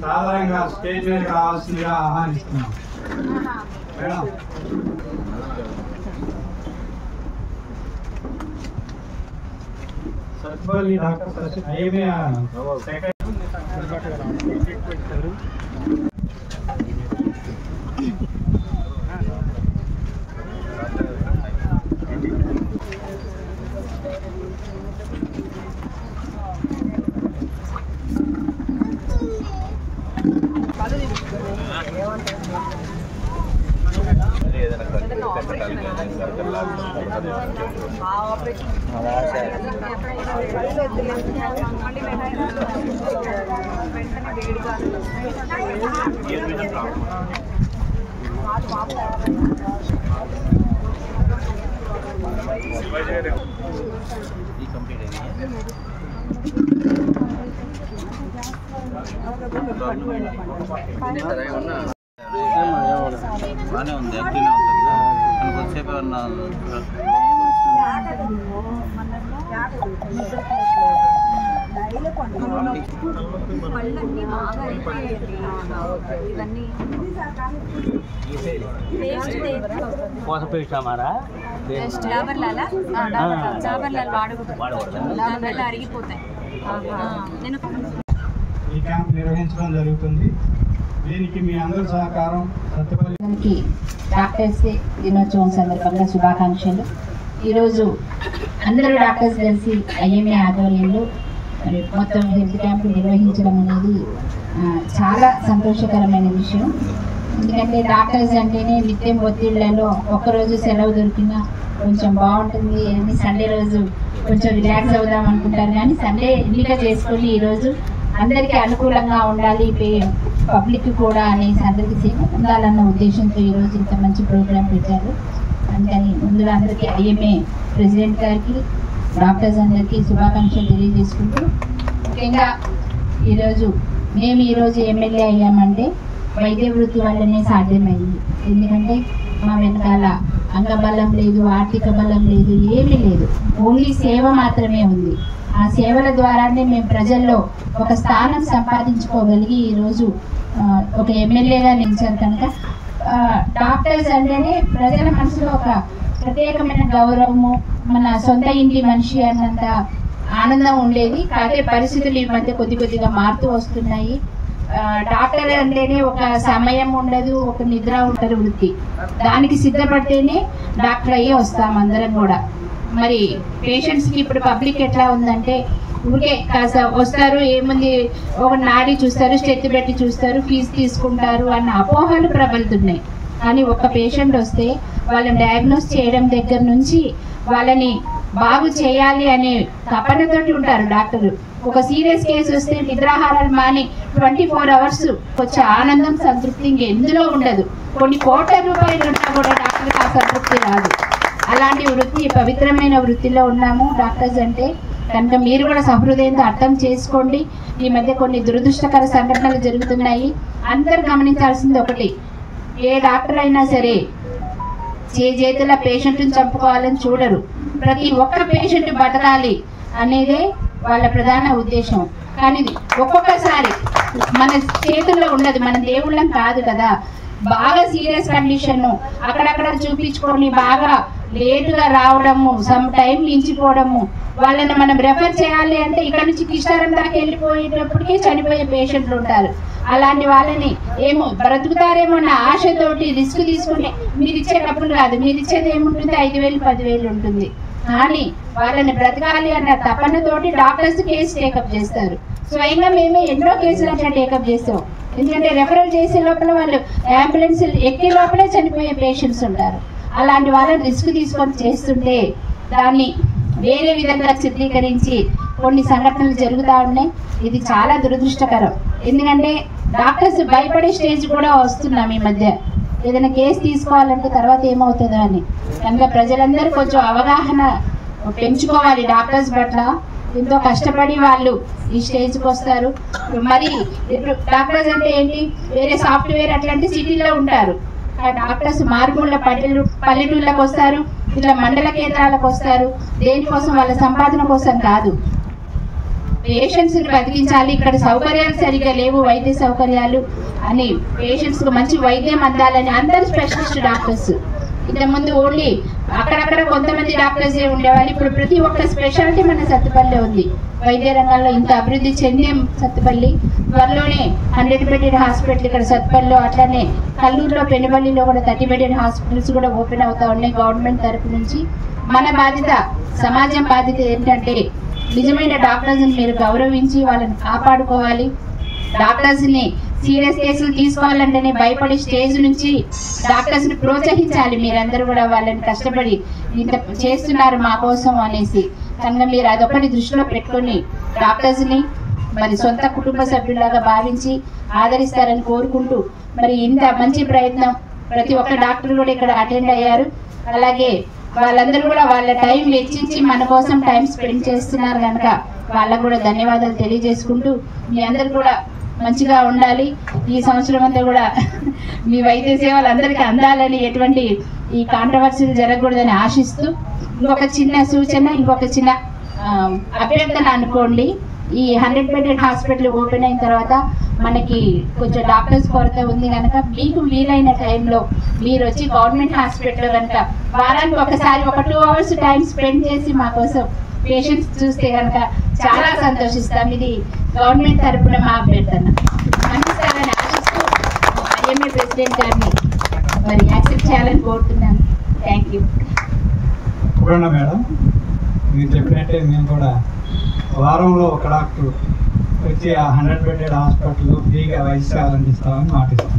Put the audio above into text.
సాధారణంగా స్టేజ్ మీద రావాల్సిందిగా ఆహ్వానిస్తున్నాం. మేడం సత్పల్లి డాక్టర్ బాగానే ఉంది, యాక్టివ్గా ఉంటుంది. కొద్దిసేపు ఏమన్నా పళ్ళన్నీ బాగా ఇవన్నీ అరిగిపోతాయి. ఈ క్యాంప్ నిర్వహించడం జరుగుతుంది. దీనికి మీ అందరి సహకారం సత్యపల్లి డాక్టర్స్ దినోత్సవం సందర్భంగా శుభాకాంక్షలు. ఈరోజు అందరూ డాక్టర్స్ కలిసి ఐఎంఏ ఆధ్వర్యంలో మరి మొత్తం హెల్త్ క్యాంప్ నిర్వహించడం అనేది చాలా సంతోషకరమైన విషయం. ఎందుకంటే డాక్టర్స్ అంటేనే నిత్యం ఒత్తిళ్లలో ఒక్కరోజు సెలవు దొరికినా కొంచెం బాగుంటుంది అని సండే రోజు కొంచెం రిలాక్స్ అవుదాం అనుకుంటారు. కానీ సండే ఎన్నిక చేసుకొని ఈరోజు అందరికీ అనుకూలంగా ఉండాలి, పబ్లిక్ కూడా అనేసి అందరికీ సేవ పొందాలన్న ఉద్దేశంతో ఈరోజు ఇంత మంచి ప్రోగ్రాం పెట్టారు. అందుకని ముందుగా అందరికీ ఐఎంఏ ప్రెసిడెంట్ గారికి, డాక్టర్స్ అందరికీ శుభాకాంక్షలు తెలియజేసుకుంటూ, ముఖ్యంగా మేము ఈరోజు ఎమ్మెల్యే అయ్యామంటే వైద్య వృత్తి వల్లనే సాధ్యమైంది. ఎందుకంటే మా వెనకాల అంగబలం లేదు, ఆర్థిక బలం లేదు, ఏమీ లేదు, ఓన్లీ సేవ మాత్రమే ఉంది. ఆ సేవల ద్వారానే మేము ప్రజల్లో ఒక స్థానం సంపాదించుకోగలిగి ఈరోజు ఒక ఎమ్మెల్యేగా నిలిచారు. కనుక డాక్టర్స్ అంటేనే ప్రజల మనసులో ఒక ప్రత్యేకమైన గౌరవము, మన సొంత ఇంటి మనిషి అన్నంత ఆనందం ఉండేది. కాకపోతే పరిస్థితులు ఈ మధ్య కొద్దిగా మారుతూ వస్తున్నాయి. డాక్టర్ అంటేనే ఒక సమయం ఉండదు, ఒక నిద్ర ఉంటుంది వృత్తి. దానికి సిద్ధపడితేనే డాక్టర్ అయ్యి వస్తాం అందరం కూడా. మరి పేషెంట్స్కి ఇప్పుడు పబ్లిక్ ఎట్లా ఉందంటే ఊరికే కాస్త వస్తారు, ఏముంది ఒక నాడి చూస్తారు, స్టెత్ పెట్టి చూస్తారు, ఫీజు తీసుకుంటారు అన్న అపోహలు ప్రబలుతున్నాయి. కానీ ఒక పేషెంట్ వస్తే వాళ్ళని డయాగ్నోస్ చేయడం దగ్గర నుంచి వాళ్ళని బాగు చేయాలి అనే తపనతోటి ఉంటారు డాక్టర్లు. ఒక సీరియస్ కేసు వస్తే నిద్రాహారాలు మాని 24 hours వచ్చే ఆనందం, సంతృప్తి ఇంకెందులో ఉండదు. కొన్ని కోట్ల రూపాయలు ఉన్నా కూడా డాక్టర్కి ఆ సంతృప్తి రాదు. అలాంటి వృత్తి, పవిత్రమైన వృత్తిలో ఉన్నాము డాక్టర్స్ అంటే. కనుక మీరు కూడా సహృదయంతో అర్థం చేసుకోండి. ఈ మధ్య కొన్ని దురదృష్టకర సంఘటనలు జరుగుతున్నాయి. అందరు గమనించాల్సింది ఒకటి, ఏ డాక్టర్ అయినా సరే చేతుల పేషెంట్ని చంపుకోవాలని చూడరు. ప్రతి ఒక్క పేషెంట్ బతకాలి అనేదే వాళ్ళ ప్రధాన ఉద్దేశం. కానీ ఒక్కొక్కసారి మన చేతుల్లో ఉండదు, మన దేవుళ్ళం కాదు కదా. బాగా సీరియస్ కండిషన్ అక్కడక్కడ చూపించుకొని బాగా లేటుగా రావడము, సమ్ టైం మించిపోవడము, వాళ్ళని మనం రెఫర్ చేయాలి అంటే ఇక్కడ నుంచి కిష్టారం దాకా వెళ్ళిపోయేటప్పటికీ చనిపోయే పేషెంట్లు ఉంటారు. అలాంటి వాళ్ళని ఏమో బ్రతుకుతారేమో అన్న ఆశతోటి రిస్క్ తీసుకుని మీరు ఇచ్చే డబ్బులు కాదు, మీరు ఇచ్చేది ఏముంటుంది 5,000 10,000 ఉంటుంది. కానీ వాళ్ళని బ్రతకాలి అన్న తపనతోటి డాక్టర్స్ కేసు టేకప్ చేస్తారు. స్వయంగా మేమే ఎన్నో కేసులు అట్లా టేకప్ చేస్తాం. ఎందుకంటే రెఫరల్ చేసే లోపల వాళ్ళు అంబులెన్స్ ఎక్కే లోపలే చనిపోయే పేషెంట్స్ ఉంటారు. అలాంటి వాళ్ళని రిస్క్ తీసుకొని చేస్తుంటే దాన్ని వేరే విధంగా చిత్రీకరించి కొన్ని సంఘటనలు జరుగుతూ ఉన్నాయి. ఇది చాలా దురదృష్టకరం. ఎందుకంటే డాక్టర్స్ భయపడే స్టేజ్ కూడా వస్తున్నాం ఈ మధ్య. ఏదైనా కేసు తీసుకోవాలంటే తర్వాత ఏమవుతుందో అని. కనుక ప్రజలందరూ కొంచెం అవగాహన పెంచుకోవాలి డాక్టర్స్ పట్ల. ఎంతో కష్టపడి వాళ్ళు ఈ స్టేజ్కి వస్తారు. మరి ఇప్పుడు డాక్టర్స్ అంటే ఏంటి, వేరే సాఫ్ట్వేర్ అట్లాంటి సిటీలో ఉంటారు. డాక్టర్స్ మారుమూల పల్లెటూళ్ళకి వస్తారు, ఇట్లా మండల కేంద్రాలకు వస్తారు. దేనికోసం? వాళ్ళ సంపాదన కోసం కాదు, పేషెంట్స్ని బతికించాలి, ఇక్కడ సౌకర్యాలు సరిగ్గా లేవు, వైద్య సౌకర్యాలు అని పేషెంట్స్కి మంచి వైద్యం అందాలని అందరు స్పెషలిస్ట్ డాక్టర్స్. ఇంతకుముందు ఓన్లీ అక్కడక్కడ కొంతమంది డాక్టర్సే ఉండేవాళ్ళు. ఇప్పుడు ప్రతి ఒక్క స్పెషాలిటీ మన సత్తుపల్లిలో ఉంది. వైద్య రంగంలో ఇంత అభివృద్ధి చెందే సత్తుపల్లి, త్వరలోనే 100 బెడెడ్ హాస్పిటల్ ఇక్కడ సత్తుపల్లిలో, అట్లానే కల్లూరులో పెనుబల్లిలో కూడా 30 బెడెడ్ హాస్పిటల్స్ కూడా ఓపెన్ అవుతా ఉన్నాయి గవర్నమెంట్ తరఫు నుంచి. మన బాధ్యత, సమాజం బాధ్యత ఏంటంటే నిజమైన డాక్టర్స్ని మీరు గౌరవించి వాళ్ళని కాపాడుకోవాలి. డాక్టర్స్ని సీరియస్ కేసులు తీసుకోవాలంటేనే భయపడి స్టేజ్ నుంచి డాక్టర్స్ని ప్రోత్సహించాలి. మీరందరూ కూడా వాళ్ళని కష్టపడి ఇంత చేస్తున్నారు మా కోసం అనేసి, కనుక మీరు అదొకటి దృష్టిలో పెట్టుకొని డాక్టర్స్ని మరి సొంత కుటుంబ సభ్యులాగా భావించి ఆదరిస్తారని కోరుకుంటూ, మరి ఇంత మంచి ప్రయత్నం ప్రతి ఒక్క డాక్టర్ కూడా ఇక్కడ అటెండ్ అయ్యారు. అలాగే వాళ్ళందరూ కూడా వాళ్ళ టైం వెచ్చించి మన కోసం టైం స్పెండ్ చేస్తున్నారు కనుక వాళ్ళకు కూడా ధన్యవాదాలు తెలియజేసుకుంటూ, మీ అందరు కూడా మంచిగా ఉండాలి, ఈ సంవత్సరం అంతా కూడా మీ వైద్య సేవలు అందరికీ అందాలని, ఎటువంటి ఈ కాంట్రవర్సీలు జరగకూడదని ఆశిస్తూ, ఇంకొక చిన్న సూచన, ఇంకొక చిన్న అభ్యర్థన అనుకోండి. ఈ 100 బెడెడ్ హాస్పిటల్ ఓపెన్ అయిన తర్వాత మనకి కొంచెం డాక్టర్స్ కొరత ఉంది కనుక మీకు వీలైన టైంలో మీరు వచ్చి గవర్నమెంట్ హాస్పిటల్ కనుక వారానికి ఒకసారి ఒక 2 అవర్స్ టైం స్పెండ్ చేసి మా కోసం పేషెంట్స్ చూస్తే కనుక చాలా సంతోషిస్తాం. ఇది గవర్నమెంట్ తరఫున మా అభ్యర్థన. అందిస్తారని ఆశిస్తూ ఐఎంఏ ప్రెసిడెంట్ గారిని మరి యాక్సెప్ట్ చేయాలని కోరుతున్నాను. Thank you. మేడం, మీరు చెప్పినట్టే మేము కూడా వారంలో ఒక డాక్టర్ వచ్చి ఆ 100 బెడెడ్ హాస్పిటల్లో ఫ్రీగా వైద్య సేవలు అందిస్తామని మాటిస్తాం.